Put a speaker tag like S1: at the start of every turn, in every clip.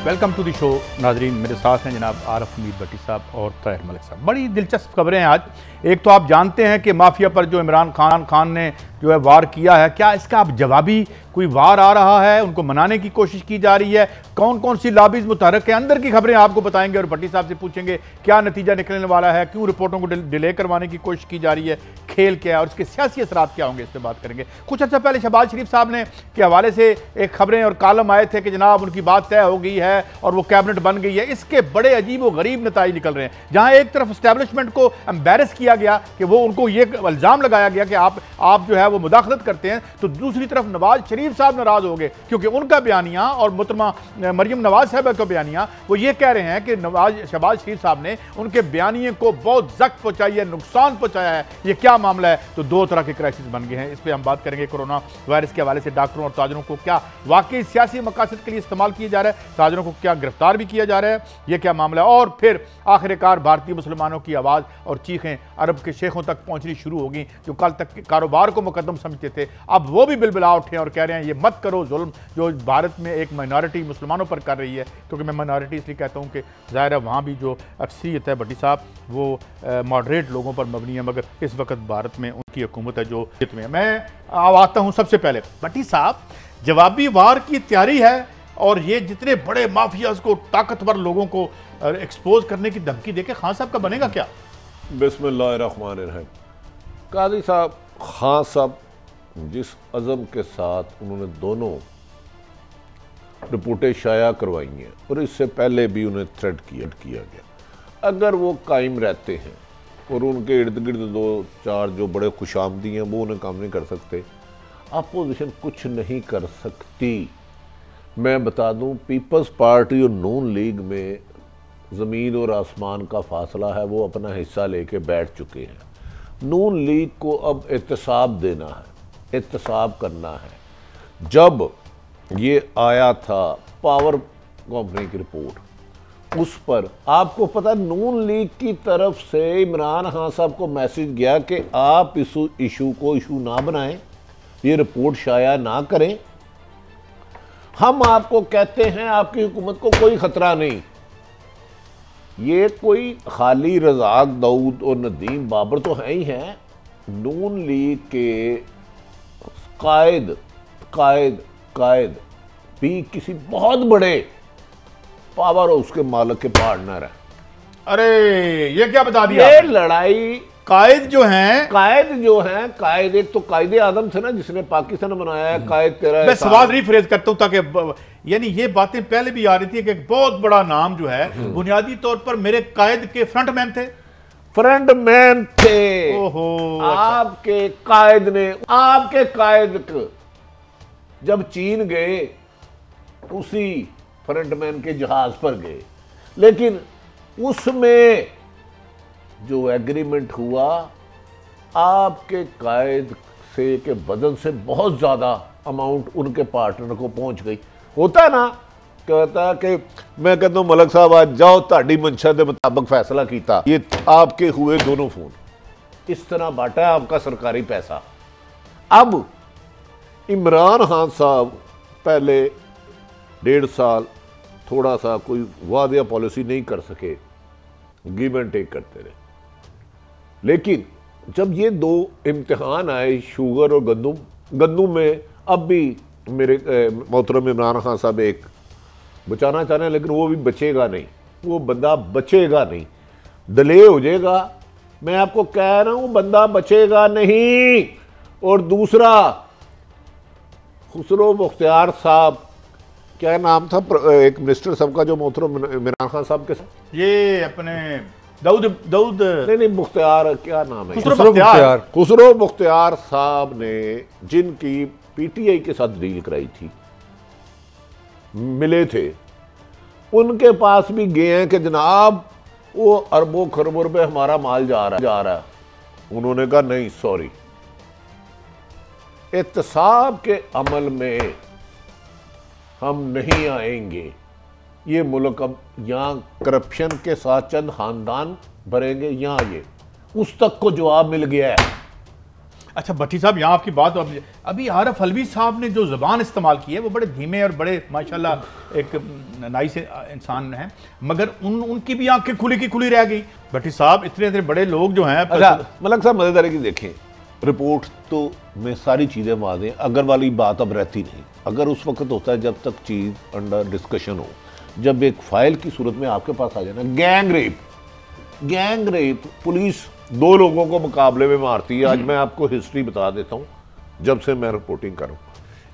S1: Welcome to the show नाजरीन। मेरे साथ हैं जनाब आरफ उम्मीद भट्टी साहब और ताहिर मलिक साहब। बड़ी दिलचस्प खबरें हैं आज। एक तो आप जानते हैं कि माफिया पर जो इमरान खान ने जो है वार किया है, क्या इसका अब जवाबी कोई वार आ रहा है? उनको मनाने की कोशिश की जा रही है? कौन कौन सी लॉबीज मुतहरक है? अंदर की खबरें आपको बताएंगे और भट्टी साहब से पूछेंगे क्या नतीजा निकलने वाला है, क्यों रिपोर्टों को डिले करवाने की कोशिश की जा रही है, खेल क्या है और इसके सियासी असरात क्या होंगे, इस पर बात करेंगे। कुछ अर्सा पहले शहबाज शरीफ साहब ने के हवाले से एक खबरें और कॉलम आए थे कि जनाब उनकी बात तय हो गई है और वो कैबिनेट बन गई है। इसके बड़े अजीब व गरीब नताइज निकल रहे हैं। जहां एक तरफ एस्टैब्लिशमेंट को एम्बेरस किया गया कि वो उनको ये इल्जाम लगाया गया कि आप जो है वो मुदाखलत करते हैं, तो दूसरी तरफ नवाज शरीफ साहब नाराज हो गए क्योंकि उनका बयानिया और मुहतरमा मरियम नवाज साहब का बयानिया वो ये कह रहे हैं कि शहबाज शरीफ साहब ने उनके बयानिए को बहुत जख्म पहुंचाई है, नुकसान पहुंचाया है। ये क्या मामला है? तो दो तरह के क्राइसिस बन गए हैं। इस पर हम बात करेंगे। कोरोना वायरस के हवाले से डॉक्टरों और ताजरों को क्या वाकई सियासी मकासद के लिए इस्तेमाल किया जा रहा है? ताजरों को क्या गिरफ्तार भी किया जा रहा है? यह क्या मामला है? और फिर आखिरकार भारतीय मुसलमानों की आवाज़ और चीखें अरब के शेखों तक पहुंचनी शुरू होगी, जो कल तक कारोबार को मुकद्दम समझते थे, अब वो भी बिलबिला उठे और कह रहे हैं ये मत करो जुल्म जो भारत में एक माइनॉरिटी मुसलमानों पर कर रही है। क्योंकि मैं माइनॉरिटी इसलिए कहता हूँ कि ज़ाहिर है वहाँ भी जो अक्सरियत है भट्टी साहब वो मॉडरेट लोगों पर मबनी है, मगर इस वक्त भारत में उनकी हुकूमत है जो में। मैं आता हूँ सबसे पहले भट्टी साहब, जवाबी वार की तैयारी है और ये जितने बड़े माफियाज को, ताकतवर लोगों को एक्सपोज करने की धमकी देके खान साहब का बनेगा क्या?
S2: बिस्मिल्लाहिर्रहमानिर्रहीम। काजी साहब, खान साहब जिस अज़म के साथ उन्होंने दोनों रिपोर्टें शाया करवाई हैं और इससे पहले भी उन्हें थ्रेट किया गया, अगर वो कायम रहते हैं और उनके इर्द गिर्द दो चार जो बड़े खुशामदी हैं वो उन्हें काम नहीं कर सकते, अपोजिशन कुछ नहीं कर सकती। मैं बता दूं, पीपल्स पार्टी और नून लीग में ज़मीन और आसमान का फासला है। वो अपना हिस्सा लेके बैठ चुके हैं। नून लीग को अब एहतसाब देना है, एहतसाब करना है। जब ये आया था पावर कंपनी की रिपोर्ट, उस पर आपको पता, नून लीग की तरफ से इमरान खान साहब को मैसेज गया कि आप इस इशू को इशू ना बनाएं, ये रिपोर्ट शाया ना करें। हम आपको कहते हैं आपकी हुकूमत को कोई खतरा नहीं। ये कोई खाली रज़ाक दाऊद और नदीम बाबर तो है ही हैं। नून लीग के कायद भी किसी बहुत बड़े पावर हाउस के मालिक के पार्टनर है।
S1: अरे ये क्या बता दिया?
S2: ये लड़ाई
S1: कायद जो हैं,
S2: कायद एक तो कायदे आदम थे ना जिसने पाकिस्तान बनाया है। कायद तेरा
S1: मैं सवाल रिफ्रेज करता हूं ताकि यानी ये बातें पहले भी आ रही थी कि एक बहुत बड़ा नाम जो है बुनियादी तौर पर मेरे कायद के फ्रंटमैन थे। ओहो,
S2: आपके कायद ने, आपके कायद जब चीन गए उसी फ्रंटमैन के जहाज पर गए, लेकिन उसमें जो एग्रीमेंट हुआ आपके कायद से के बदन से बहुत ज़्यादा अमाउंट उनके पार्टनर को पहुंच गई। होता ना, कहता कि मैं कहता हूँ मलक साहब आज जाओ ताड़ी मंशा के मुताबिक फैसला किया, ये आपके हुए दोनों फोन। इस तरह बांटा है आपका सरकारी पैसा। अब इमरान खान साहब पहले 1.5 साल थोड़ा सा कोई वादिया पॉलिसी नहीं कर सके, गिव एंड टेक करते रहे। लेकिन जब ये दो इम्तिहान आए, शुगर और गंदुम में, अब भी मेरे मोहतरम इमरान खान साहब एक बचाना चाह रहे हैं, लेकिन वो भी बचेगा नहीं, वो बंदा बचेगा नहीं, डिले हो जाएगा। मैं आपको कह रहा हूं बंदा बचेगा नहीं। और दूसरा, खुसरो मुख्तियार साहब, क्या नाम था एक मिनिस्टर साहब का जो मोहतरम इमरान खान साहब के साथ,
S1: ये अपने दाऊद
S2: नहीं मुख्तियार, क्या नाम है,
S1: खुसरो
S2: मुख्तियार साहब ने जिनकी पीटीआई के साथ डील कराई थी, मिले थे, उनके पास भी गए हैं कि जनाब वो अरबों खरबों रुपए हमारा माल जा रहा है। उन्होंने कहा नहीं, सॉरी, एहतसाब के अमल में हम नहीं आएंगे। ये मुल्क अब यहाँ करप्शन के साथ चंद खानदान भरेंगे, यहाँ ये उस तक को जवाब मिल गया है।
S1: अच्छा भट्टी साहब, यहाँ आपकी बात अभी आरफ अलवी साहब ने जो ज़बान इस्तेमाल की है वो बड़े धीमे और बड़े माशाल्लाह एक नाइस इंसान हैं, मगर उनकी भी आंखें खुली की खुली रह गई। भट्टी साहब, इतने इतने बड़े लोग जो हैं।
S2: अच्छा मलक साहब, मजेदारी की देखें, रिपोर्ट तो में सारी चीज़ें वाज़ें, अगर वाली बात अब रहती नहीं। अगर उस वक्त होता है जब तक चीज़ अंडर डिस्कशन हो, जब एक फाइल की सूरत में आपके पास आ जाए ना, गैंग रेप पुलिस 2 लोगों को मुकाबले में मारती है। आज मैं आपको हिस्ट्री बता देता हूँ जब से मैं रिपोर्टिंग करूँ।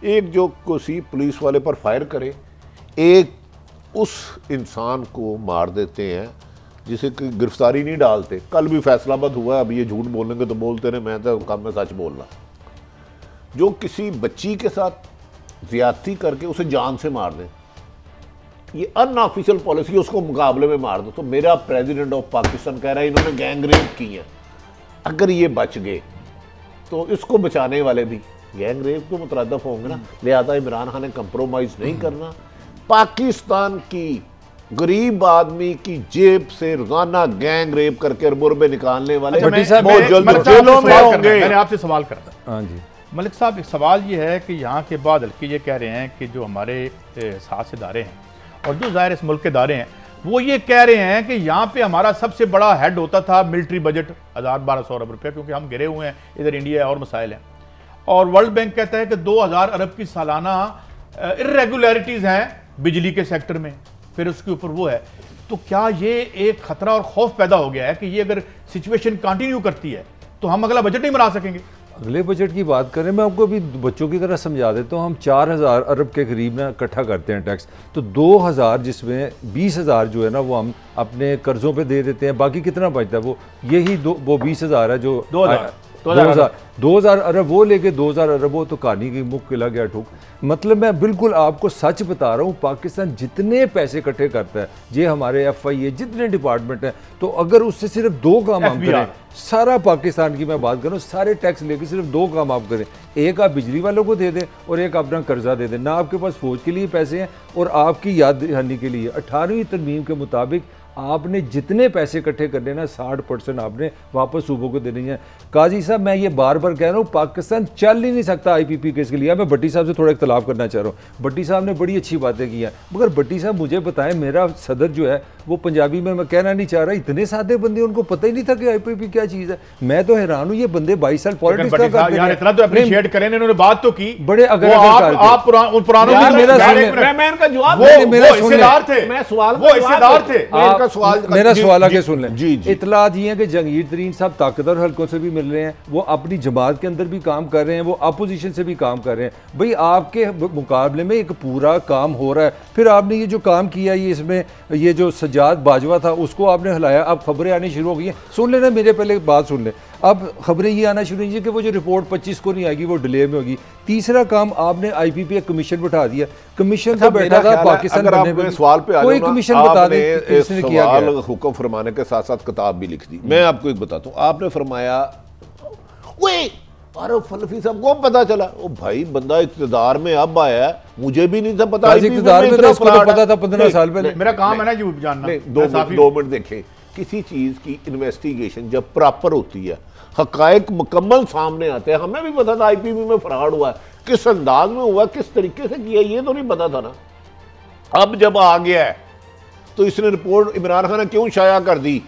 S2: एक जो किसी पुलिस वाले पर फायर करे, एक उस इंसान को मार देते हैं जिसे कोई गिरफ्तारी नहीं डालते। कल भी फैसलाबाद हुआ, अब ये झूठ बोलेंगे तो बोलते रहे, मैं तो काम में सच बोलना। जो किसी बच्ची के साथ ज्यादती करके उसे जान से मार दें, ये अनऑफिशियल पॉलिसी, उसको मुकाबले में मार दो। तो मेरा प्रेसिडेंट ऑफ पाकिस्तान कह रहा है इन्होंने गैंग रेप की है। अगर ये बच गए तो इसको बचाने वाले भी गैंग रेप को मुतरद्दफ होंगे ना। लिहाजा इमरान खान ने कंप्रोमाइज नहीं करना। पाकिस्तान की गरीब आदमी की जेब से रोजाना गैंग रेप करके अरबों रुपए निकालने वाले बहुत जल्द जेलों में होंगे।
S1: मैंने आपसे सवाल करता।
S3: हाँ जी
S1: मलिक साहब, एक सवाल ये है कि यहाँ के बाद हल्के ये कह रहे हैं कि जो हमारे 7 इदारे हैं और जो ज़ाहिर इस मुल्क के इदारे हैं, वो ये कह रहे हैं कि यहाँ पे हमारा सबसे बड़ा हेड होता था मिलिट्री बजट 1000-1200 अरब रुपये, क्योंकि हम गिरे हुए हैं, इधर इंडिया है और मसाइल हैं। और वर्ल्ड बैंक कहता है कि 2000 अरब की सालाना इर्रेगुलरिटीज़ हैं बिजली के सेक्टर में, फिर उसके ऊपर वो है। तो क्या ये एक खतरा और खौफ पैदा हो गया है कि ये अगर सिचुएशन कंटिन्यू करती है तो हम अगला बजट नहीं बना सकेंगे?
S3: अगले बजट की बात करें, मैं आपको अभी बच्चों की तरह समझा देता हूँ। हम 4000 अरब के करीब ना इकट्ठा करते हैं टैक्स, तो 2000 जिसमें 20,000 जो है ना वो हम अपने कर्जों पे दे देते हैं। बाकी कितना बचता है? वो यही वो 20,000 है जो 2000 अरब वो लेके 2000 अरब वो तो कहानी की मुख किला गया ठोक। मतलब मैं बिल्कुल आपको सच बता रहा हूँ, पाकिस्तान जितने पैसे इकट्ठे करता है, ये हमारे FIA जितने डिपार्टमेंट हैं, तो अगर उससे सिर्फ 2 काम हम करें, सारा पाकिस्तान की मैं बात करूँ, सारे टैक्स लेके सिर्फ 2 काम आप करें, एक आप बिजली वालों को दे दें और एक अपना कर्जा दे दें। ना आपके पास फौज के लिए पैसे हैं और आपकी याद दहानी के लिए 18वीं तरमीम के मुताबिक आपने जितने पैसे इकट्ठे करने ना 60% आपने वापस सूबों को देने हैं। काजी साहब, मैं ये बार बार कह रहा हूँ, पाकिस्तान चल ही नहीं सकता IPP केस के लिए। मैं भट्टी साहब से थोड़ा इख्तलाफ करना चाह रहा हूँ। भट्टी साहब ने बड़ी अच्छी बातें की हैं, मगर भट्टी साहब मुझे बताएं, मेरा सदर जो है वो पंजाबी में मैं कहना नहीं चाह रहा, इतने सादे बंदे उनको पता ही नहीं था कि IPP क्या चीज़ है। मैं तो हैरान हूँ, ये बंदे 22 साल पॉलिटिक्स का करते हैं।
S1: इतना तो अप्रिशिएट करें, इन्होंने बात तो की
S3: बड़े। अगर
S1: आप पुरानों
S2: मैं इनका जवाब
S3: मेरा सवाल आगे सुन लें। इतलात ये है कि जंगीर तरीन साहब ताकतवर हल्कों से भी मिल रहे हैं, वो अपनी जमात के अंदर भी काम कर रहे हैं, वो अपोजिशन से भी काम कर रहे हैं। भाई आपके मुकाबले में एक पूरा काम हो रहा है, फिर आपने ये जो काम किया, ये इसमें ये जो सज्जाद बाजवा था उसको आपने हिलाया। अब खबरें आनी शुरू हो गई हैं। सुन लेना, मेरे पहले बात सुन लें। अब खबरें ये आना शुरू हुई कि वो जो रिपोर्ट 25 को नहीं आएगी, वो डिले में होगी। तीसरा काम, आपने IPP एक कमीशन बैठा दिया। कमीशन तो बैठा था पाकिस्तान बनने में,
S2: सवाल पे
S3: कोई कमीशन बता दें किसने किया गया।
S2: हुक्म फरमाने के साथ साथ किताब भी लिख दी। मैं आपको एक बताता हूँ, आपने फरमाया आरफ अलवी साहब को पता चला। ओ भाई, बंदा इक़्तिदार में अब आया है, मुझे भी नहीं था पता।
S3: इक़्तिदार में तो इसको तो पता था 15 साल पहले।
S1: मेरा काम है ना जो जानना।
S2: 2 मिनट देखें, किसी चीज की इन्वेस्टिगेशन जब प्रॉपर होती है, हकायक मुकम्मल सामने आते हैं। हमें भी पता था IPP में फराड हुआ है, किस अंदाज में हुआ, किस तरीके से किया, ये तो नहीं पता था ना। अब जब आ गया है तो इसने रिपोर्ट इमरान खान ने क्यों शाया कर दी?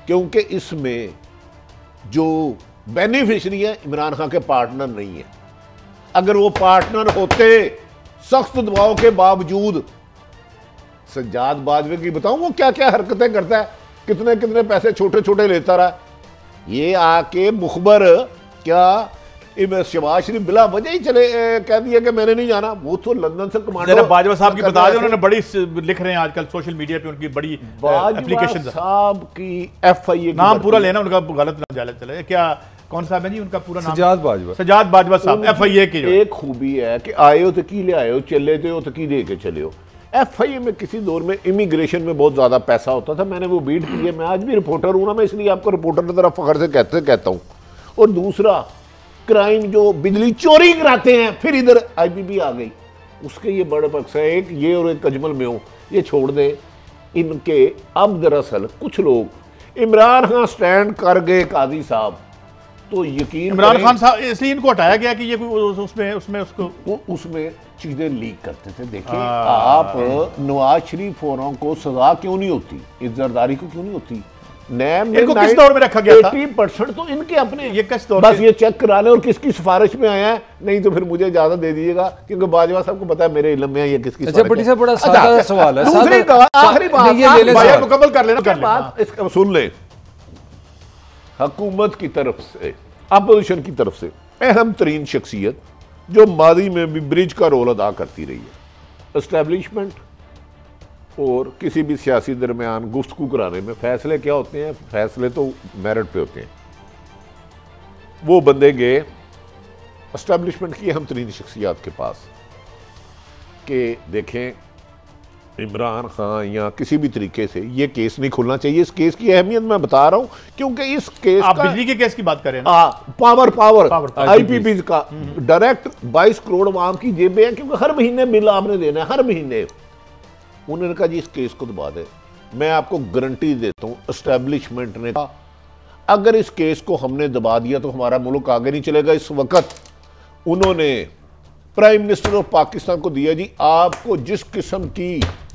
S2: क्योंकि इसमें जो बेनिफिशरी है इमरान खान के पार्टनर नहीं है। अगर वो पार्टनर होते, सख्त दबाव के बावजूद, सज्जाद बाजवा की बताऊं वो क्या क्या हरकतें करता है, कितने कितने पैसे छोटे छोटे लेता रहा। ये आके मुखबर क्या शहबाज शरीफ बिला वजह ही चले कह दिया कि मैंने नहीं जाना। वो तो लंदन से कमांडो
S1: बाजवा साहब की बता दें, उन्होंने बड़ी लिख रहे हैं आजकल सोशल मीडिया पे, उनकी बड़ी एप्लीकेशन
S2: साहब की FIA
S1: नाम पूरा लेना उनका गलत ना चले। क्या कौन सा है जी उनका पूरा नाम?
S3: सज्जाद बाजवा
S1: साहब। FIA की
S2: एक खूबी है कि आए हो तो की ले आए हो, चले थे हो तो की दे के चले हो। FIA में किसी दौर में इमिग्रेशन में बहुत ज्यादा पैसा होता था। मैंने वो बीट की है, मैं आज भी रिपोर्टर हूं ना, मैं इसलिए आपको रिपोर्टर की तरफ फखर से कहता हूं। और दूसरा, क्राइम जो बिजली चोरी कराते हैं, फिर इधर IPP आ गई, उसके ये बड़े पक्ष है, एक ये और एक अजमल में हो, ये छोड़ दें इनके। अब दरअसल कुछ लोग इमरान खान स्टैंड कर गए, काजी साहब तो यकीन
S1: इमरान खान साहब इसलिए इनको हटाया गया कि ये
S2: उसमें चीजें लीक करते थे। देखिए आप नवाज शरीफ औरों को सजा क्यों नहीं होती, इस जरदारी को क्यों नहीं होती? नैब
S1: इनको किस दौर में रखा गया था?
S2: 80% तो इनके अपने,
S1: ये किस दौर
S2: बस ये चेक करा ले और किसकी सिफारिश में आया है, नहीं तो फिर मुझे इजाजत दे दीजिएगा, क्योंकि बाजवा साहब को पता है मेरे इल्म में ये किसकी
S3: अच्छा बड़ी साहब बड़ा सादा सवाल है।
S2: दूसरी आखिरी बात
S1: मुकम्मल कर लेना,
S2: इसका सुन ले। हुकूमत की तरफ से, अपोजिशन की तरफ से अहम तरीन शख्सियत जो मादी में भी ब्रिज का रोल अदा करती रही है, एस्टेब्लिशमेंट और किसी भी सियासी दरमियान गुफ्तगू कराने में फैसले क्या होते हैं? फैसले तो मेरिट पे होते हैं। वो बंदे गए एस्टेब्लिशमेंट की अहम तरीन शख्सियात के पास कि देखें इमरान खान या किसी भी तरीके से ये केस नहीं खुलना चाहिए। इस केस की अहमियत मैं बता रहा हूं क्योंकि इस केस
S1: आप बिजली के केस की बात करें ना?
S2: पावर आईपीपी का डायरेक्ट 22 करोड़ आवाम की जेबें हैं, क्योंकि हर महीने बिल आपने देना है, हर महीने। उन्होंने कहा जी इस केस को दबा दे। मैं आपको गारंटी देता हूं एस्टेब्लिशमेंट ने कहा अगर इस केस को हमने दबा दिया तो हमारा मुल्क आगे नहीं चलेगा। इस वक्त उन्होंने प्राइम मिनिस्टर ऑफ पाकिस्तान को दिया जी आपको जिस किस्म की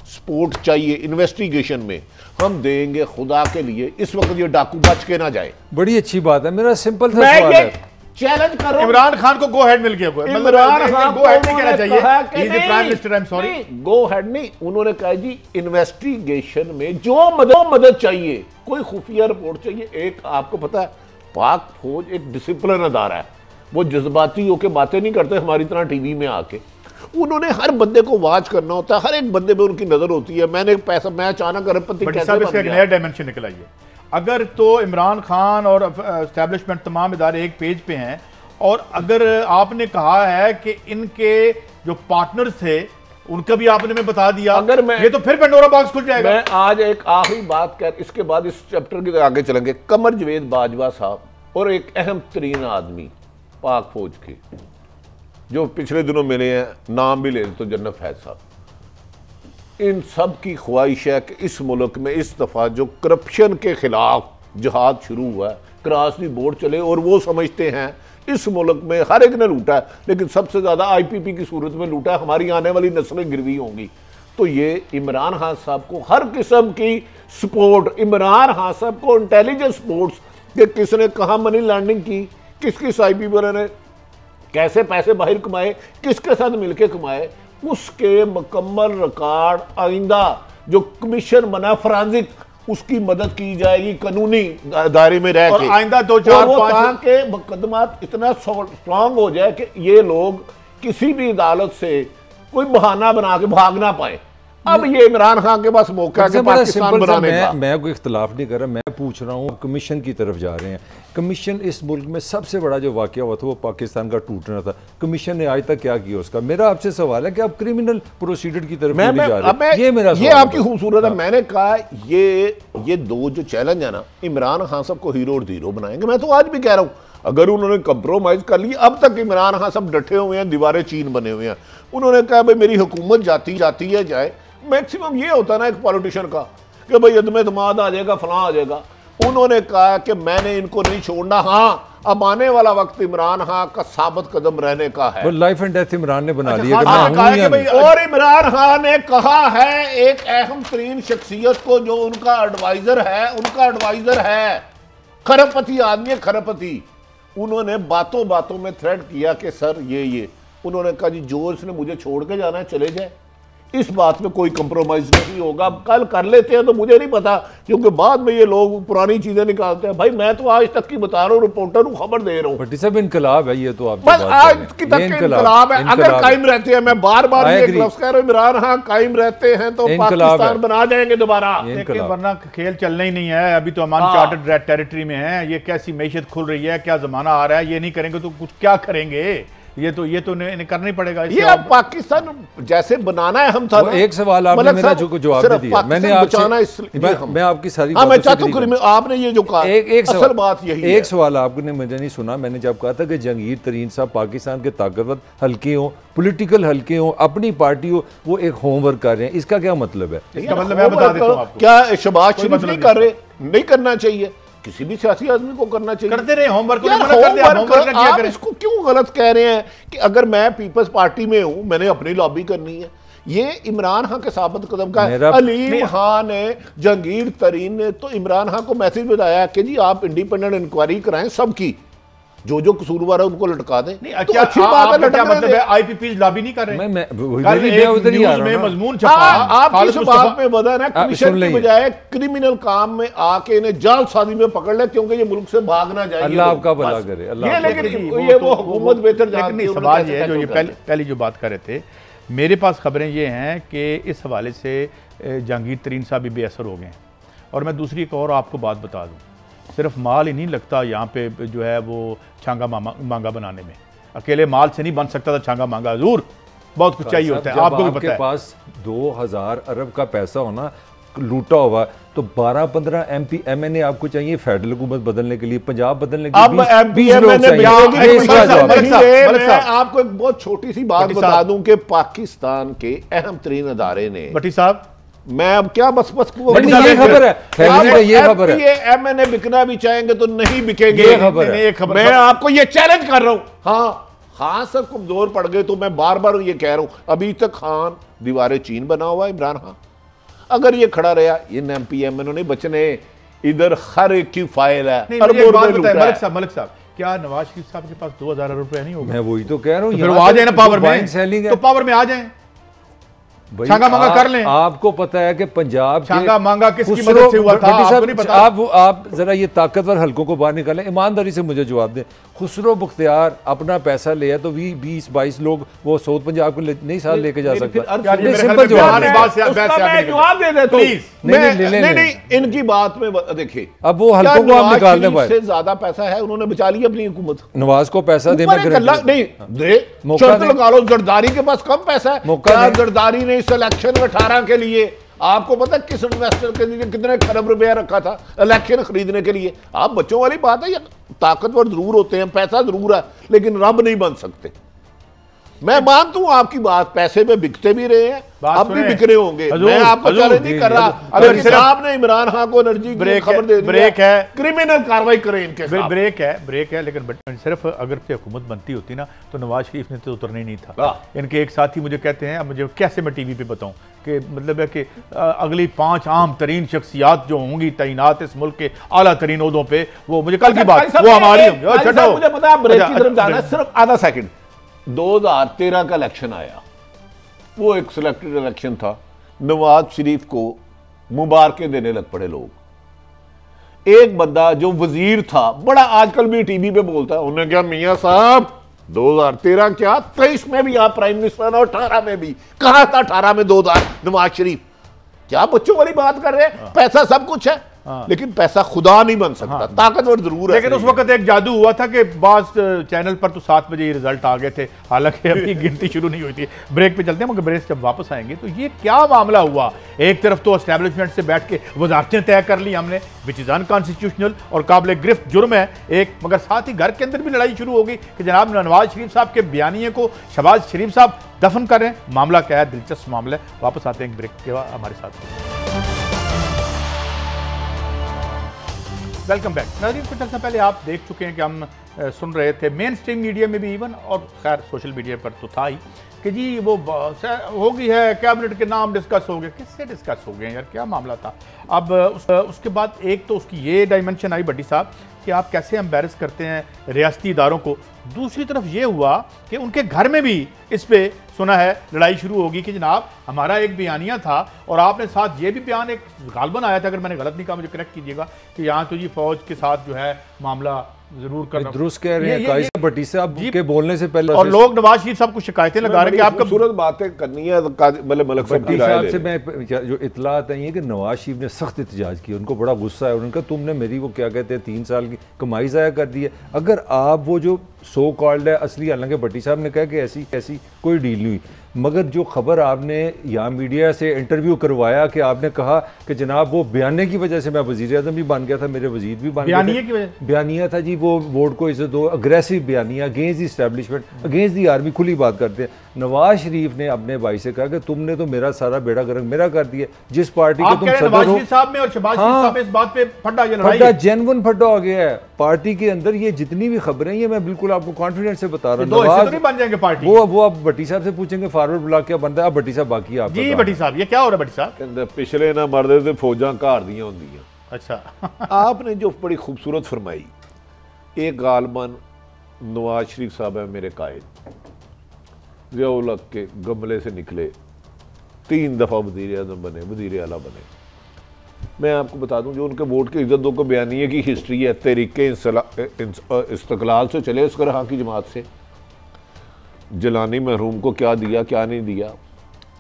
S2: सपोर्ट चाहिए इन्वेस्टिगेशन में हम देंगे, खुदा के लिए इस वक्त ये डाकू बच के ना जाए।
S3: बड़ी अच्छी बात है। मेरा सिंपल सा सवाल है,
S2: चैलेंज करो
S1: इमरान खान को गो हेड मिल गया।
S2: इमरान खान
S1: गो हेड नहीं कहना चाहिए, prime minister, I am sorry,
S2: go head नहीं। उन्होंने कहा जी इन्वेस्टिगेशन में जो मदद चाहिए, कोई खुफिया रिपोर्ट चाहिए। एक आपको पता है पाक फौज एक डिसिप्लिन अदारा है, वो जज्बाती होकर बातें नहीं करते हमारी तरह टीवी में आके। उन्होंने हर बंदे को वाच करना होता है, हर एक बंदे पे उनकी नजर होती है। मैंने पैसा, मैं अचानक अरबपति कैसे बन गया?
S1: नया डायमेंशन निकल आई है। अगर तो इमरान खान और एस्टैब्लिशमेंट तमाम इदारे एक पेज पे हैं, और अगर आपने कहा है कि इनके जो पार्टनर्स थे उनका भी आपने में बता दिया,
S2: अगर मैं
S1: ये तो फिर पेंडोरा बॉक्स खुल जाएगा।
S2: मैं आज एक आखिरी बात कर, इसके बाद इस चैप्टर के आगे चलेंगे। कमर जवेद बाजवा साहब और एक अहम तरीन आदमी पाक फौज के जो पिछले दिनों मिले हैं, नाम भी ले तो जन्नत फैज साहब, इन सब की ख्वाहिश है कि इस मुल्क में इस दफ़ा जो करप्शन के खिलाफ जहाद शुरू हुआ है, क्रॉस दी बोर्ड चले। और वो समझते हैं इस मुल्क में हर एक ने लूटा है, लेकिन सबसे ज़्यादा आईपीपी की सूरत में लूटा है, हमारी आने वाली नस्लें गिरवी होंगी। तो ये इमरान खान साहब को हर किस्म की सपोर्ट, इमरान खान साहब को इंटेलिजेंस सपोर्ट्स कि किसने कहाँ मनी लैंडिंग की, किस किस आईपीपी ने कैसे पैसे बाहर कमाए, किसके साथ मिलकर कमाए, उसके मुकम्मल रिकॉर्ड आइंदा जो कमीशन बना फॉरेंसिक, उसकी मदद की जाएगी कानूनी दायरे में रह के।
S1: आइंदा 2-4-5
S2: के मुकदमात इतना स्ट्रांग हो जाए कि ये लोग किसी भी अदालत से कोई बहाना बना के भाग ना पाए। अब ये इमरान खान के पास मौका है पाकिस्तान बनाने का।
S3: मैं कोई इख्तलाफ नहीं कर रहा, मैं पूछ रहा हूँ कमीशन की तरफ जा रहे हैं। कमीशन इस मुल्क में सबसे बड़ा जो वाकया हुआ था वो पाकिस्तान का टूटना था। कमीशन ने आज तक क्या किया उसका? मेरा आपसे सवाल है कि आप क्रिमिनल प्रोसीडर की तरफ नहीं जा रहे। ये मेरा
S2: ये आपकी खूबसूरत है। मैंने कहा ये दो जो चैलेंज है ना, इमरान खान साहब को हीरो और जीरो बनाएंगे। मैं तो आज भी कह रहा हूँ अगर उन्होंने कंप्रोमाइज कर ली, अब तक इमरान खान साहब डटे हुए हैं, दीवारें चीन बने हुए हैं। उन्होंने कहा भाई मेरी हुकूमत जाती है जाए। मैक्सिमम ये होता है ना एक पॉलिटिशियन का कि भाई अदम एतमाद आ जाएगा, फलां आ जाएगा। उन्होंने कहा कि मैंने इनको नहीं छोड़ना। हाँ, अब आने वाला वक्त इमरान खान का साबित कदम रहने का है।
S3: वो लाइफ एंड डेथ इमरान ने बना लिया।
S2: और इमरान खान ने कहा है एक अहम तरीन शख्सियत को जो उनका एडवाइजर है, खरबपति आदमी है, खरबपति। उन्होंने बातों बातों में थ्रेट किया कि सर ये उन्होंने कहा जी जो इसने मुझे छोड़ के जाना है चले जाए, इस बात में कोई कंप्रोमाइज नहीं होगा। कल कर लेते हैं तो मुझे नहीं पता, क्योंकि बाद में ये लोग पुरानी चीजें निकालते हैं। भाई मैं तो आज तक की बता रहा हूँ, रिपोर्टर हूँ, खबर दे रहा हूँ।
S3: सब इनकलाब है ये तो आप
S2: बस आज की तक इनकलाब है। अगर कायम रहते हैं, मैं बार बार ये लफ्ज़ कह रहा हूँ, इमरान खान कायम रहते हैं तो पाकिस्तान बना जाएंगे दोबारा।
S1: वरना खेल चलना ही नहीं है। अभी तो अमान चार्टर्ड टेरिटरी में है। ये कैसी मैशत खुल रही है, क्या जमाना आ रहा है, ये नहीं करेंगे तो कुछ क्या करेंगे? ये तो इन्हें करना ही पड़ेगा।
S2: ये अब पाकिस्तान जैसे बनाना है हम था।
S3: एक सवाल आपने मेरा जो जवाब दे दिया, मैंने आपसे मैं आपकी सारी
S2: मैं चाहता हूं आपने ये जो कहा एक असल बात यही है।
S3: एक सवाल आपने मुझे नहीं सुना। मैंने जब कहा था कि जहांगीर तरीन साहब पाकिस्तान के ताकतवर हल्के हों, पॉलिटिकल हल्के हों, अपनी पार्टी हो, वो एक होमवर्क कर रहे हैं, इसका क्या मतलब है?
S1: इसका मतलब मैं बता देता हूं आपको।
S2: क्या शहबाज शरीफ नहीं कर रहे? नहीं करना चाहिए। किसी भी सियासी आदमी को करना चाहिए।
S1: करते रहे होमवर्क,
S2: आप इसको क्यों गलत कह रहे हैं कि अगर मैं पीपल्स पार्टी में हूं मैंने अपनी लॉबी करनी है? ये इमरान खान के साबित कदम का है। अलीम खान ने, जहांगीर तरीन ने तो इमरान खान को मैसेज बताया कि जी आप इंडिपेंडेंट इंक्वायरी कराएं सबकी, जो कसूरवार है उनको लटका दें। नहीं,
S1: तो अच्छी बात है, क्या मतलब है आईपीपी लॉबी नहीं कर रहे? मजमून छपा
S2: आप इस बात में बता ना, कमीशन की बजाय क्रिमिनल काम में आके इन्हें जालसाजी में पकड़ ले, क्योंकि ये मुल्क से भागना जाए।
S3: अल्लाह आपका भला करे।
S2: लेकिन ये वो हुकूमत बेहतर जानती है।
S1: सवाल ये जो ये पहली जो बात कर रहे थे, मेरे पास खबरें ये हैं कि इस हवाले से जहांगीर तरीन साहब भी बेअसर हो गए। और मैं दूसरी एक और आपको बात बता दूं, सिर्फ माल ही नहीं लगता यहाँ पे जो है वो छांगा मांगा बनाने में। अकेले माल से नहीं बन सकता था छांगा मांगा, जरूर बहुत कुछ चाहिए होता है, आपको भी पता है।
S3: पास 2000 अरब का पैसा होना लूटा हुआ, तो 12-15 MP MNA आपको चाहिए फेडरल हुकूमत बदलने के लिए, पंजाब बदलने के लिए।
S2: आपको एक बहुत छोटी सी बात बता दूं कि पाकिस्तान के अहम तरीन अदारे ने,
S1: भट्टी साहब
S2: मैं अब क्या बस
S3: ये खबर है, ये खबर है
S2: MNA बिकना भी चाहेंगे तो नहीं बिकेंगे, ये खबर है। मैं आपको ये चैलेंज कर रहा हूं। हाँ सर कमजोर पड़ गए तो मैं बार बार ये कह रहा हूं, अभी तक खान दीवारे चीन बना हुआ है इमरान खान, अगर ये खड़ा रहा इन MP MNA नहीं बचने, इधर हर एक की फाइल है।
S1: मलिक साहब क्या नवाज शरीफ साहब के पास 2000 अरब रुपया नहीं होगा?
S3: मैं वही तो कह रहा हूँ,
S1: फिर आ जाए ना पावर में, तो पावर में आ जाए, छांगा मांगा कर लें।
S3: आपको पता है कि पंजाब
S1: छांगा मांगा किसकी मदद से हुआ था? आपको नहीं पता?
S3: आप जरा ये ताकतवर हलकों को बाहर निकालें, ईमानदारी से मुझे जवाब दें। खुसरो बख्तियार अपना पैसा लिया तो 20-22 लोग वो साउथ पंजाब को नहीं साथ लेके जा सकता।
S2: सिंपल जवाब दे दे प्लीज। नहीं, इनकी बात में देखिए,
S3: अब वो हलकों को आप निकाल दें।
S2: से ज्यादा पैसा है, उन्होंने बचा लिया अपनी हुकूमत।
S3: नवाज को पैसा दे,
S2: नहीं दे, शर्त लगा लो। जरदारी के पास कम पैसा है, क्या जरदारी ने इस इलेक्शन 18 के लिए, आपको पता है किस इन्वेस्टर के लिए कितने खरब रुपया रखा था इलेक्शन खरीदने के लिए? आप बच्चों वाली बात है, ताकतवर जरूर होते हैं, पैसा जरूर है, लेकिन रब नहीं बन सकते। मैं मानता हूं आपकी बात, पैसे में बिकते भी रहे हैं, अब भी बिक रहे होंगे। मैं आपको चैलेंज नहीं कर रहा। अगर आपने इमरान खान को एनर्जी खबर दे दी,
S1: ब्रेक है,
S2: क्रिमिनल कार्रवाई करें इनके खिलाफ।
S1: ब्रेक है, लेकिन सिर्फ अगर हुकूमत बनती होती ना तो नवाज शरीफ ने तो उतरना ही नहीं था। इनके एक साथी मुझे कहते हैं, अब मुझे कैसे मैं टीवी पे बताऊं कि मतलब है कि अगली 5 आम तरीन शख्सियात जो होंगी तैनात इस मुल्क के आला तरीन ओहदों पे, वो मुझे कल की बात वो हमारी होंगी।
S2: मुझे पता है, ब्रेक की तरफ जाना है, सिर्फ आधा सेकंड। 2013 का इलेक्शन आया, वो एक सिलेक्टेड इलेक्शन था, नवाज शरीफ को मुबारकें देने लग पड़े लोग। एक बंदा जो वजीर था, बड़ा आजकल भी टीवी पे बोलता है, उन्होंने क्या मियां साहब 2013 क्या 23 में भी आप प्राइम मिनिस्टर और 18 में भी कहा था, 18 में 2000 नवाज शरीफ। क्या बच्चों वाली बात कर रहे हैं? पैसा सब कुछ है, लेकिन पैसा खुदा नहीं बन सकता। ताकतवर जरूर है,
S1: लेकिन उस वक्त एक जादू हुआ था कि बास चैनल पर तो 7 बजे ये रिजल्ट आ गए थे, हालांकि अभी गिनती शुरू नहीं हुई थी। ब्रेक पे चलते हैं, मगर ब्रेक जब वापस आएंगे तो ये क्या मामला हुआ? एक तरफ तो एस्टैब्लिशमेंट से बैठ के वजारतें तय कर ली हमने, विच इज अनकॉन्स्टिट्यूशनल और काबिल गिरफ्त जुर्म है एक, मगर साथ ही घर के अंदर भी लड़ाई शुरू होगी कि जनाब नवाज शरीफ साहब के बयानिए को शहबाज शरीफ साहब दफन कर रहे हैं। मामला क्या है? दिलचस्प मामला है। वापस आते हैं ब्रेक के बाद, हमारे साथ। Welcome back. नाज़रीन, कुछ अर्सा पहले आप देख चुके हैं कि हम सुन रहे थे मेन स्ट्रीम मीडिया में भी इवन, और खैर सोशल मीडिया पर तो था ही, कि जी वो हो गई है, कैबिनेट के नाम डिस्कस हो गए। किससे डिस्कस हो गए यार? क्या मामला था? अब उसके बाद एक तो उसकी ये डायमेंशन आई भट्टी साहब कि आप कैसे एम्बेरस करते हैं रियासती इदारों को। दूसरी तरफ ये हुआ कि उनके घर में भी इस पे सुना है लड़ाई शुरू होगी कि जनाब हमारा एक बयानिया था, और आपने साथ ये भी बयान एक गालबन आया था, अगर मैंने गलत नहीं कहा मुझे करेक्ट कीजिएगा, कि यहाँ तो जी फौज के साथ जो है मामला जरूर करना।
S3: दुरुस्त कह रहे हैं भट्टी साहब के बोलने से पहले,
S1: और लोग नवाज शरीफ साहब को शिकायतें लगा रहे हैं कि आपका
S2: खूबसूरत बातें करनी है। मलिक
S3: साहब से मैं जो इतलात आई है कि नवाज शरीफ ने सख्त एहतजाज किया, उनको बड़ा गुस्सा है, उनका तुमने मेरी वो क्या कहते हैं 3 साल की कमाई ज़ाया कर दी है। अगर आप वो जो सो कॉल्ड है असली, हालांकि भट्टी साहब ने कहा कि ऐसी ऐसी कोई डील नहीं हुई। मगर जो खबर आपने यहाँ मीडिया से इंटरव्यू करवाया कि आपने कहा कि जनाब वो बयाने की वजह से मैं वज़ीर आज़म भी बन गया था, मेरे वजीर भी बन गए थे। बयानिया था जी, वो वोट को इज्जत दो, अग्रेसिव बयानिया against the establishment, against the army, खुली बात करते हैं। नवाज शरीफ ने अपने भाई से कहा कि तुमने तो मेरा सारा बेड़ा गर्क मेरा कर दिया, जिस पार्टी के तुम सदर हो।
S1: साहब में और शहबाज शरीफ साहब में इस बात पे
S3: फड्डा जेन्युइन फड्डा हो गया है पार्टी के अंदर। ये जितनी भी खबरें, ये मैं बिल्कुल आपको कॉन्फिडेंस से बता रहा हूँ,
S1: बन जाएंगे पार्टी।
S3: वो आप भट्टी साहब से पूछेंगे फॉरवर्ड ब्लॉक क्या बनता है। अब भट्टी साहब बाकी आप
S1: जी भट्टी साहब ये क्या हो रहा है भट्टी साहब?
S2: कहते पिछले ना मरदे ते फौजां घर दियां होंदियां।
S1: अच्छा
S2: आपने जो बड़ी खूबसूरत फरमाई, एक गालमन नवाज शरीफ साहब है मेरे कायद, ज़िया-उल-हक के गमले से निकले, 3 दफ़ा वज़ीर आज़म बने, वज़ीर आला बने। मैं आपको बता दूं जो उनके वोट की इज्जत दो को बयानिए की हिस्ट्री है, तहरीके इस्तक़लाल से चले उसकर हाँ की जमात से, जलानी मरहूम को क्या दिया क्या नहीं दिया,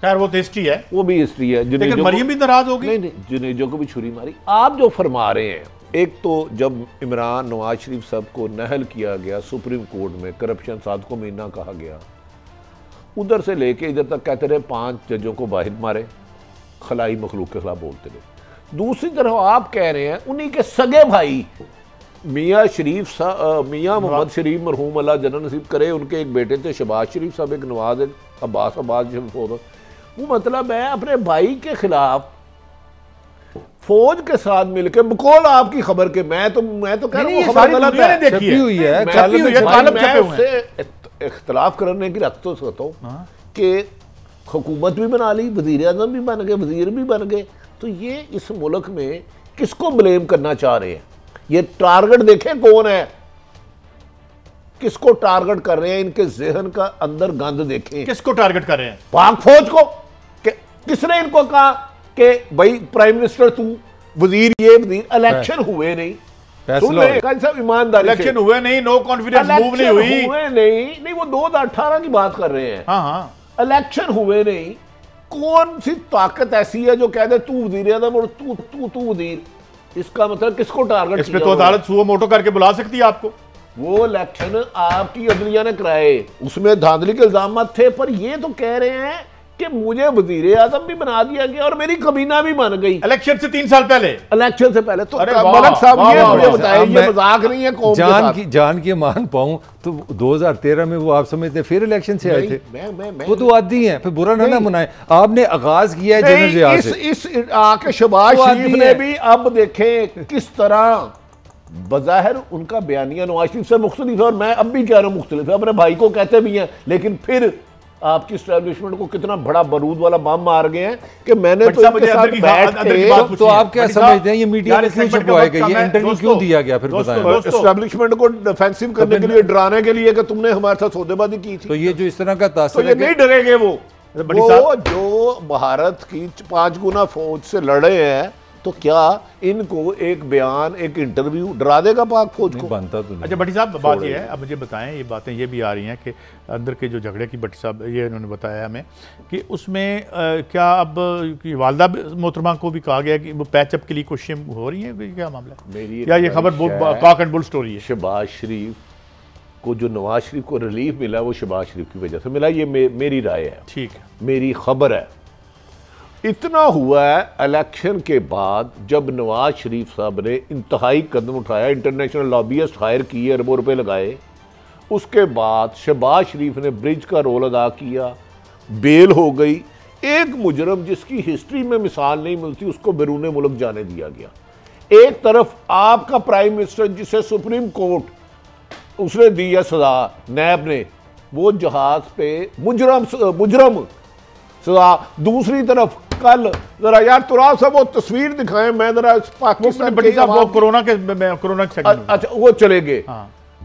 S1: खैर वो तो हिस्ट्री है,
S2: वो भी हिस्ट्री है।
S1: लेकिन मरियम भी नाराज हो गई।
S2: नहीं, जुनेजो को भी छुरी मारी। आप जो फरमा रहे हैं, एक तो जब इमरान नवाज शरीफ साहब को नहल किया गया सुप्रीम कोर्ट में, करप्शन साधको मीना कहा गया, उधर से लेके इधर तक कहते रहे 5 जजों को बाहर मारे, खलाई मखलूक के खिलाफ बोलते रहे। दूसरी तरफ आप कह रहे हैं उन्हीं के सगे भाई मियाँ शरीफ मियाँ मोहम्मद शरीफ मरहूम अल्लाह जन्नत नसीब करे, उनके एक बेटे थे शहबाज शरीफ साहब, एक नवाज, एक अब्बास वो मतलब है अपने भाई के खिलाफ फौज के साथ मिलकर बकौल आपकी खबर के मैं तो कह रहा हूँ खबर गलत है,
S3: छपी हुई है,
S2: मैं उससे इख्तलाफ करने की रख तो सकता हूँ कि हुकूमत भी बना ली, वज़ीर आज़म भी बन गए, वज़ीर भी बन गए, तो ये इस मुल्क में किसको ब्लेम करना चाह रहे हैं? ये टारगेट देखें कौन है, किसको टारगेट कर रहे हैं, इनके ज़हन का अंदर गंद देखें।
S1: किसको टारगेट कर रहे हैं?
S2: पाक फौज को। किसने इनको कहा कि भाई प्राइम मिनिस्टर तू, वजीर ये, वजीर इलेक्शन हुए नहीं, ईमानदारी
S1: इलेक्शन हुए नहीं, नो कॉन्फिडेंस मूव नहीं हुए
S2: नहीं, वो 2018 की बात कर रहे हैं।
S1: हाँ,
S2: इलेक्शन हुए नहीं, कौन सी ताकत ऐसी है जो कह दे तू वजीर आज़म और तू वजीर? इसका मतलब किसको टारगेट?
S1: इस पे तो अदालत सुओ मोटो करके बुला सकती है आपको।
S2: वो इलेक्शन आपकी अदलिया ने कराए, उसमें धांधली के इल्जाम थे, पर ये तो कह रहे हैं कि मुझे वजीर आज़म भी बना दिया गया और मेरी कमीना भी बन गई
S1: इलेक्शन से 3 साल पहले।
S2: इलेक्शन से पहले तो मलक साहब ये मुझे बताएं, ये मजाक नहीं है कौम के साथ।
S3: जान की मान पाऊं तो 2013 में वो आप समझते फिर इलेक्शन से आए थे, वो तो आदी हैं, फिर बुरा ना मनाए। आपने आगाज किया है जनरल जिया से,
S2: इस आके शहबाज शरीफ ने भी अब देखें किस तरह बज़ाहिर उनका बयानिया नवाज शरीफ से मुख्तलिफ है, और मैं अब भी कह रहा हूँ मुख्तलिफ है, अपने भाई को कहते भी हैं, लेकिन फिर आपकी स्टैब्लिशमेंट को कितना बड़ा बारूद वाला बम मार गए हैं कि मैंने तो इनके साथ बैठ के।
S3: तो आप क्या समझते हैं ये मीडिया में क्यों छुपवाया गया, ये इंटरव्यू क्यों दिया गया? फिर बताएं।
S2: स्टैब्लिशमेंट को डिफेंसिव करने के लिए, डराने के लिए कि तुमने हमारे साथ सौदेबाजी की थी।
S3: तो ये जो इस तरह का तासर
S2: है, नहीं डरेंगे वो जो भारत की 5 गुना फौज से लड़े हैं, तो क्या इनको एक बयान, एक इंटरव्यू डरा देगा पाक फौज को?
S3: बनता तो नहीं।
S1: अच्छा भट्टी साहब, बात ये है, अब मुझे बताएं, ये बातें ये भी आ रही हैं कि अंदर के जो झगड़े की, भट्टी साहब ये इन्होंने बताया हमें कि उसमें क्या अब की वालदा मोहतरमा को भी कहा गया कि वो पैचअप के लिए कोशिशें हो रही हैं, क्या मामला है? या ये खबर कॉक एंड बुल स्टोरी है?
S2: शहबाज शरीफ को जो नवाज शरीफ को रिलीफ मिला वो शहबाज शरीफ की वजह से मिला, ये मेरी राय है,
S1: ठीक है,
S2: मेरी खबर है। इतना हुआ है इलेक्शन के बाद जब नवाज शरीफ साहब ने इंतहाई कदम उठाया, इंटरनेशनल लॉबियस्ट हायर किए, अरबों रुपए लगाए, उसके बाद शहबाज शरीफ ने ब्रिज का रोल अदा किया, बेल हो गई। एक मुजरम जिसकी हिस्ट्री में मिसाल नहीं मिलती उसको बैरून मुल्क जाने दिया गया। एक तरफ आपका प्राइम मिनिस्टर जिसे सुप्रीम कोर्ट उसने दी है सजा, नैब ने, वो जहाज पे मुजरम सजा। दूसरी तरफ कल जरा यार तुराब साहब वो तस्वीर दिखाएं, मैं जरा पाकिस्तान
S1: कोरोना के
S2: अच्छा वो चले गए।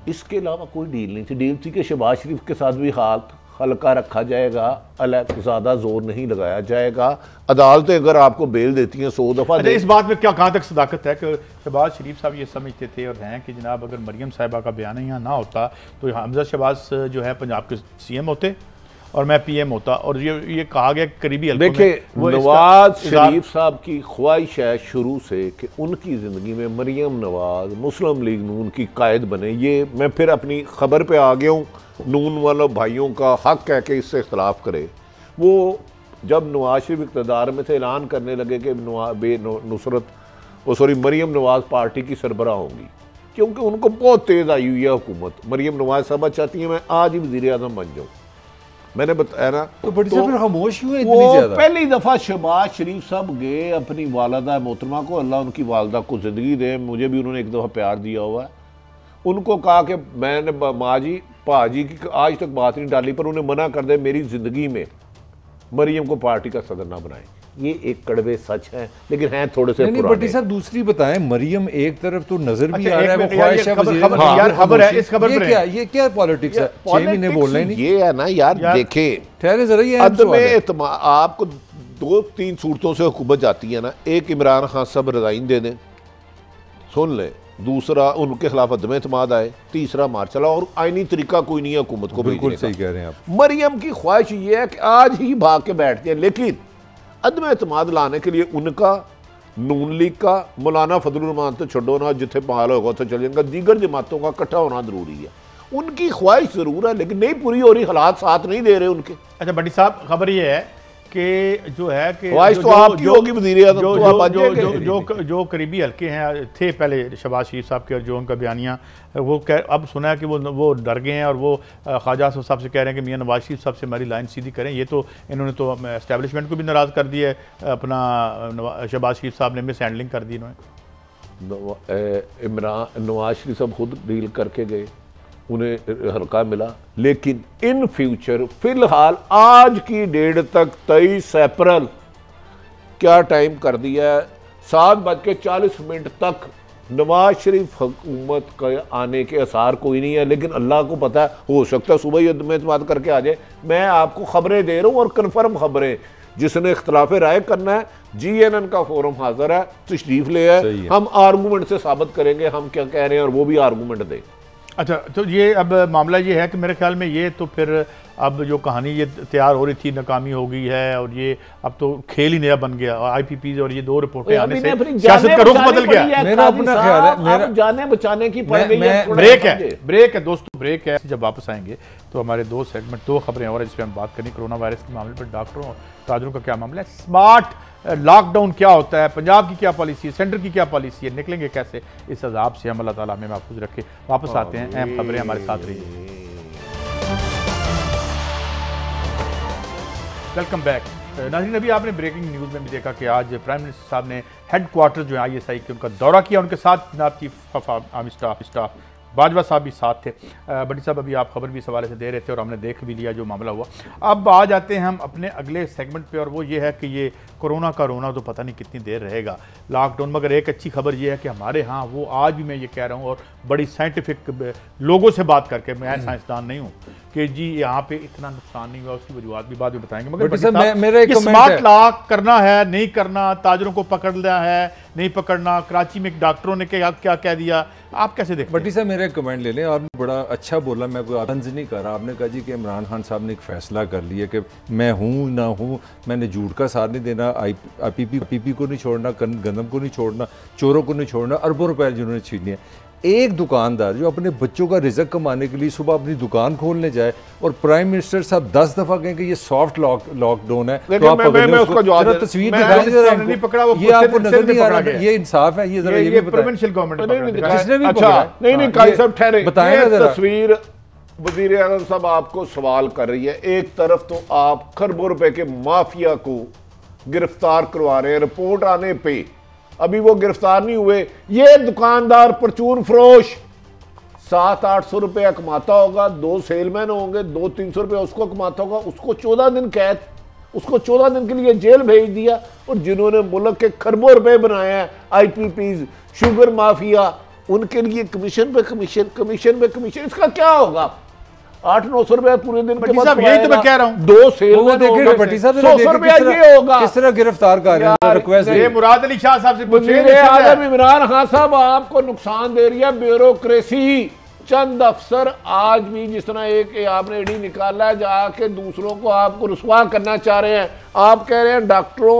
S2: इसके अलावा कोई डील नहीं थी। डील थी कि शहबाज शरीफ के साथ भी हाथ हल्का रखा जाएगा, ज़्यादा जोर नहीं लगाया जाएगा, अदालतें अगर आपको बेल देती हैं 100 दफ़ा।
S1: इस बात में क्या कहाँ तक सदाकत है कि शहबाज शरीफ साहब ये समझते थे और हैं कि जनाब अगर मरियम साहिबा का बयान यहाँ ना होता तो हमजा शहबाज जो है पंजाब के CM होते और मैं पीएम होता, और ये कहा गया करीबी हल्कों में।
S2: देखिए, नवाज शरीफ साहब की ख्वाहिश है शुरू से कि उनकी ज़िंदगी में मरियम नवाज मुस्लिम लीग नून की कायद बने। ये मैं फिर अपनी खबर पे आ गया हूँ, नून वालों भाइयों का हक है कि इससे इख्तलाफ करे। वो जब नवाज शरीफ इक़्तिदार में से ऐलान करने लगे कि मरियम नवाज पार्टी की सरबराह होंगी, क्योंकि उनको बहुत तेज़ आई हुई है हुकूमत। मरियम नवाज साहबा चाहती हैं मैं आज ही वज़ीर आज़म बन जाऊँ। मैंने बताया ना,
S3: तो बड़ी साहब फिर खामोश क्यों है इतनी
S2: वो
S3: ज़्यादा?
S2: पहली दफ़ा शहबाज शरीफ साहब गए अपनी वालदा मोहतरमा को, अल्लाह उनकी वालदा को ज़िंदगी दे, मुझे भी उन्होंने एक दफ़ा प्यार दिया हुआ है, उनको कहा कि मैंने माँ जी भाजी की आज तक बात नहीं डाली, पर उन्हें मना कर दे मेरी ज़िंदगी में मरियम को पार्टी का सदर ना बनाए। ये एक कड़वे सच है, लेकिन हैं थोड़े से
S3: नहीं, भट्टी साहब दूसरी बताएं, मरियम एक तरफ तो नजर भी आ रहा है, वो
S1: यार,
S3: ख्वाहिश है
S1: खबर है, इस खबर पे
S3: ये क्या पॉलिटिक्स है? 6 महीने बोलना ही नहीं।
S2: ये है ना यार, देखे
S3: ठहरे जरा, ये
S2: आपको 2-3 सूरतों से हुकूमत जाती है ना। एक, इमरान खान साहब रिजाइन दे दें, सुन लें। दूसरा, उनके खिलाफ अदम एतमाद आए। तीसरा, मार चला। और आईनी तरीका कोई नहीं है हुकूमत को।
S3: बिल्कुल सही कह रहे हैं आप।
S2: मरियम की ख्वाहिश ये है कि आज ही भाग के बैठते हैं, लेकिन अदम एतमाद लाने के लिए उनका, नून लीग का, मौलाना फजलुर रहमान तो छोड़ो ना, जिथे पाल होगा तो चल जाएगा, दीगर जमातों का इकट्ठा होना जरूरी है। उनकी ख्वाहिश जरूर है, लेकिन नहीं पूरी हो रही, हालात साथ नहीं दे रहे उनके।
S1: अच्छा भट्टी साहब, खबर ये है कि जो है कि
S2: ख्वाहिश तो आपकी होगी वज़ीर आज़म,
S1: जो करीबी हल्के हैं थे पहले शहबाज शरीफ साहब के, और जो उनका बयानिया वो अब सुना है कि वो डर गए हैं, और वो ख्वाजा साहब से कह रहे हैं कि मियां नवाज शरीफ साहब से हमारी लाइन सीधी करें। ये तो इन्होंने तो एस्टेब्लिशमेंट को भी नाराज़ कर दिया है, अपना शहबाज शरीफ साहब ने मिस हैंडलिंग कर दी इन्होंने।
S2: इमरान नवाज शरीफ साहब खुद डील करके गए, उन्हें हल्का मिला, लेकिन इन फ्यूचर फिलहाल आज की डेट तक 23 अप्रैल क्या टाइम कर दिया है, 7:40 तक नवाज शरीफ हुकूमत के आने के आसार कोई नहीं है। लेकिन अल्लाह को पता है, हो सकता है सुबह ही अदम करके आ जाए। मैं आपको खबरें दे रहा हूँ और कन्फर्म खबरें। जिसने इख्तलाफ राय करना है, GNN का फोरम हाजिर है, तशरीफ ले आए, हम आर्गूमेंट से साबित करेंगे हम क्या कह रहे हैं, और वो भी आर्गूमेंट दे।
S1: अच्छा, तो ये अब मामला ये है कि मेरे ख्याल में ये तो फिर अब जो कहानी ये तैयार हो रही थी नाकामी हो गई है, और ये अब तो खेल ही नया बन गया। और IPPs और ये 2 रिपोर्टें आने से सियासत का रुख बदल गया।
S3: मेरा अपना ख्याल है, मेरा
S2: जाने बचाने की पड़ गई है।
S1: ब्रेक है दोस्तों, ब्रेक है। जब वापस आएंगे तो हमारे 2 सेगमेंट 2 खबरें और इस पर हम बात करेंगे। कोरोना वायरस के मामले पर डॉक्टरों और ताजरों का क्या मामला है, स्मार्ट लॉकडाउन क्या होता है, पंजाब की क्या पॉलिसी है, सेंटर की क्या पॉलिसी है, निकलेंगे कैसे इस अजाब से, हम अल्लाह ताला हमें महफूज रखे। वापस आते हैं, अहम खबरें हमारे साथ रही। वेलकम बैक नाज़रीन। अभी आपने ब्रेकिंग न्यूज़ में भी देखा कि आज प्राइम मिनिस्टर साहब ने हेडक्वार्टर जो है ISI के उनका दौरा किया, उनके साथ जनाब chief of army staff Bajwa साहब भी साथ थे। बड़ी साहब, अभी आप खबर भी इस हवाले से दे रहे थे और हमने देख भी लिया जो मामला हुआ। अब आ जाते हैं हम अपने अगले सेगमेंट पे, और वो ये है कि ये कोरोना का रोना तो पता नहीं कितनी देर रहेगा, लॉकडाउन। मगर एक अच्छी खबर ये है कि हमारे यहाँ वो आज भी, मैं ये कह रहा हूँ और बड़ी साइंटिफिक लोगों से बात करके, मैं साइंसदान नहीं हूँ, कि जी यहाँ पे इतना नुकसान नहीं हुआ, उसकी वजूहत भी बाद में बताएंगे। मगर
S3: मेरा एक
S1: स्मार्ट लॉक करना है नहीं करना, ताजरों को पकड़ना है नहीं पकड़ना, कराची में एक डॉक्टरों ने क्या कह दिया, आप कैसे देखते हैं?
S3: भट्टी साहब, मेरा एक कमेंट ले लें। आपने बड़ा अच्छा बोला, मैं कोई तंज नहीं कर रहा। आपने कहा जी कि इमरान खान साहब ने एक फैसला कर लिया कि मैं हूँ ना हूँ, मैंने झूठ का साथ नहीं देना, IPP को नहीं छोड़ना, गंदम को नहीं छोड़ना, चोरों को नहीं छोड़ना, अरबों रुपए जिन्होंने छीने हैं। एक दुकानदार जो अपने बच्चों का रिजक कमाने के लिए सुबह अपनी दुकान खोलने जाए, और प्राइम मिनिस्टर साहब 10 दफा कहें कि ये सॉफ्ट लॉकडाउन है, तो आप तस्वीर दिखाएं जरा हमको। ये आपको नजर नहीं आ रहा? ये इंसाफ है? ये जरा ये
S1: प्रोविंशियल गवर्नमेंट
S2: किसने भी पकड़ा? नहीं काजी साहब ठहरे, बताएं जरा। तस्वीर वज़ीर आज़म साहब आपको सवाल कर रही है। एक तरफ तो आप खरबों रुपए के माफिया को गिरफ्तार करवा रहे हैं, रिपोर्ट आने पे अभी वो गिरफ्तार नहीं हुए। ये दुकानदार परचून फरोश 700-800 रुपया कमाता होगा, 2 सेलमैन होंगे, 200-300 रुपया उसको कमाता होगा, उसको 14 दिन कैद, उसको 14 दिन के लिए जेल भेज दिया। और जिन्होंने मुल्क के खरबों रुपए बनाए हैं, IPPs, शुगर माफिया, उनके लिए कमीशन पे कमीशन, इसका क्या होगा? 800-900 रुपया पूरे दिन के बाद,
S1: यही तो मैं कह रहा हूँ।
S2: 2 सेलमैन होंगे, 100 रुपया ये होगा।
S3: किस तरह गिरफ्तार कर रहे हैं? रिक्वेस्ट
S1: ये मुराद अली शाह साहब से पूछिए।
S2: वज़ीर आज़म इमरान खान साहब आपको नुकसान दे रही है ब्यूरोक्रेसी, चंद अफसर आज भी जिस तरह एक आपने एडी निकाला है जाके दूसरों को आपको रुसवा करना चाह रहे हैं। आप कह रहे हैं डॉक्टरों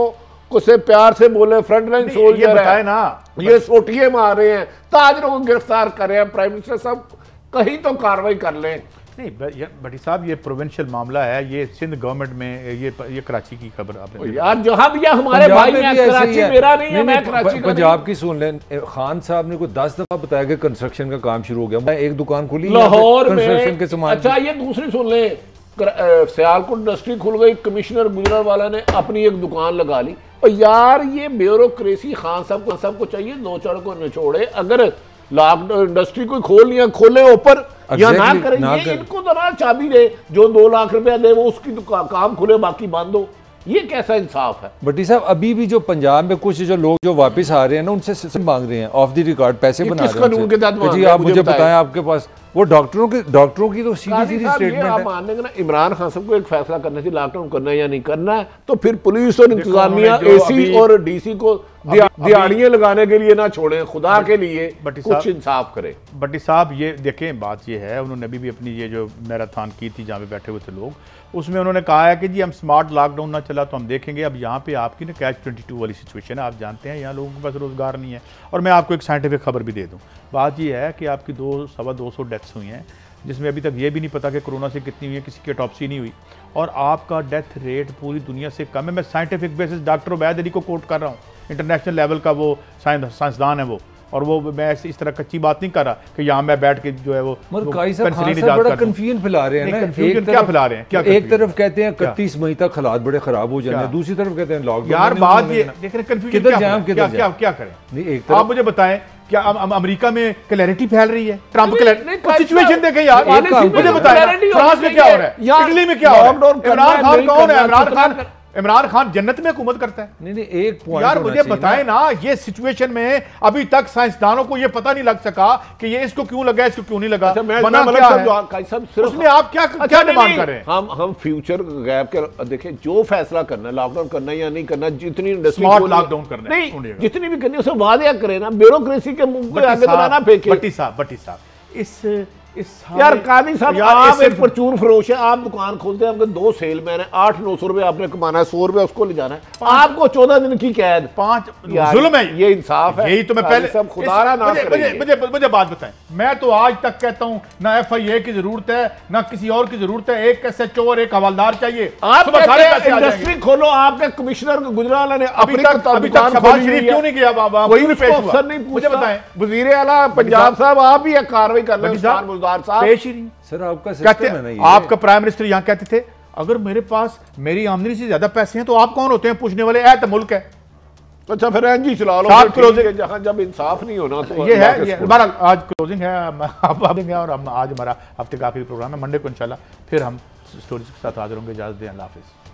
S2: को से प्यार से बोले, फ्रंटलाइन सोल्जर है
S1: ना,
S2: ये सोटिए मार रहे हैं, ताजरों को गिरफ्तार कर रहे हैं। प्राइम मिनिस्टर साहब कहीं तो कार्रवाई कर लें।
S1: नहीं भट्टी साहब, ये प्रोविंशियल मामला है, ये सिंध गवर्नमेंट में, ये कराची की खबर आपने
S2: यार जहां भी हमारे भाई हैं, कराची मेरा नहीं है, मैं कराची का।
S3: पंजाब की सुन लें, खान साहब ने कोई 10 दफा बताया कि कंस्ट्रक्शन का काम शुरू हो गया। मैं एक दुकान खुली
S2: लाहौर में
S3: कंस्ट्रक्शन के सामान।
S2: अच्छा ये दूसरी सुन लें, सियालकोट इंडस्ट्री खुल गई, कमिश्नर गुजरावाला ने अपनी एक दुकान लगा ली। और यार ये ब्यूरोक्रेसी खान साहब को चाहिए दो चढ़ को निचोड़े। अगर लॉकडाउन इंडस्ट्री कोई खोल लिया, खोले ऊपर या ना करें, इनको तो ना चाबी दे, जो 2 लाख रुपया दे वो उसकी काम खुले, बाकी बंद हो। ये कैसा इंसाफ है?
S3: भट्टी साहब अभी भी जो पंजाब में कुछ जो लोग जो वापस आ रहे हैं ना, उनसे मांग रहे हैं ऑफ द रिकॉर्ड पैसे बना रहे हैं। जी आप मुझे बताएं, आपके पास वो डॉक्टरों की तो सीधी स्टेटमेंट है।
S2: आप मानेंगे ना, इमरान खान साहब को एक फैसला करना चाहिए, लॉकडाउन करना है या नहीं करना है, तो फिर पुलिस और इंतजामिया एसी और डीसी को दिहाड़ियां लगाने के लिए ना छोड़े, खुदा के लिए कुछ इंसाफ करे।
S1: भट्टी साहब ये देखें, बात ये है, उन्होंने अभी भी अपनी ये जो मैराथन की थी जहाँ पे बैठे हुए थे लोग, उसमें उन्होंने कहा है कि जी हम स्मार्ट लॉकडाउन ना चला तो हम देखेंगे। अब यहाँ पे आपकी ना कैच 22 वाली सिचुएशन है, आप जानते हैं यहाँ लोगों के पास रोज़गार नहीं है। और मैं आपको एक साइंटिफिक खबर भी दे दूँ, बात ये है कि आपकी 200-225 डेथ्स हुई हैं, जिसमें अभी तक ये भी नहीं पता कि कोरोना से कितनी हुई है, किसी की ऑटोप्सी नहीं हुई, और आपका डेथ रेट पूरी दुनिया से कम है। मैं scientific basis doctor Ubaid Ali को कोट कर रहा हूँ, इंटरनेशनल लेवल का वो साइंसदान है वो, और वो मैं इस तरह कच्ची बात नहीं कर रहा कि यहाँ मैं बैठ के जो है वो
S3: कंफ्यूजन फैला रहे हैं ना।
S1: क्या फैला रहे हैं? क्या
S3: एक तरफ कहते हैं 31 मई तक हालात बड़े खराब हो जाने, दूसरी तरफ कहते हैं लॉकडाउन।
S1: यार बात ये देख रहे हैं, कंफ्यूजन क्या करें? नहीं, आप मुझे बताएं, क्या अमेरिका में क्लैरिटी फैल रही है? ट्रंप सिचुएशन देखें यार, मुझे बताएं फ्रांस में क्या हो रहा है, इटली में क्या हो रहा है? इमरान खान कौन है? इमरान खान जन्नत में हुकूमत करता है।
S3: नहीं एक पॉइंट
S1: यार मुझे बताएं ना, ये सिचुएशन में अभी तक साइंसदानों को ये पता नहीं लग सका कि ये इसको क्यों लगा, इसको क्यों नहीं लगा। बना क्या है? उसमें आप क्या डिमांड कर रहे हैं?
S2: हम फ्यूचर गैप के देखें, जो फैसला करना है, लॉकडाउन करना है या नहीं करना, जितनी
S1: स्मार्ट लॉकडाउन करना
S2: नहीं, जितनी भी करनी है उसे वादे करें ना, ब्यूरोक्रेसी के मुंह पे आगे बनाना फेंके।
S1: भट्टी साहब इस
S2: यार कादी साहब, आप एक परचून फरोश है, आप दुकान खोलते हैं, आपके 2 सेलमैन है, 800-900 रुपए आपने कमाना है, 100 रुपए उसको ले जाना है, आपको 14 दिन की कैद।
S1: 5 जुल्म है,
S2: ये इंसाफ है?
S1: यही तो मैं पहले
S2: सब खुदारा ना
S1: मुझे बात बताएं, मैं तो आज तक कहता हूं ना FIA की जरूरत है ना किसी और की जरूरत है, एक SHO और एक हवालदार चाहिए।
S2: आप इंडस्ट्री खोलो, आपके कमिश्नर गुजरावाला ने
S1: अभी तक शहबाज शरीफ क्यों नहीं गया?
S2: अफसर नहीं, मुझे बताएं, वजीर आला पंजाब साहब आप भी कार्रवाई कर लें।
S1: पेश ही नहीं
S3: सर, आपका सिस्टम है ना,
S1: आपका प्राइम मिनिस्टर यहाँ कहते थे अगर मेरे पास मेरी आमदनी से ज्यादा पैसे हैं तो आप कौन होते हैं पूछने वाले? ऐ तो मुल्क है।
S2: अच्छा फिर एनजी चला लो, क्लोजिंग जहां जब इंसाफ नहीं होना तो
S1: ये है। हमारा आज क्लोजिंग है, और हम आज हमारा हफ्ते का आखिरी प्रोग्राम है। मंडे को इंशाल्लाह फिर हम स्टोरीज के साथ हाजिर होंगे। इजाजत दें, अल्लाह हाफिज़।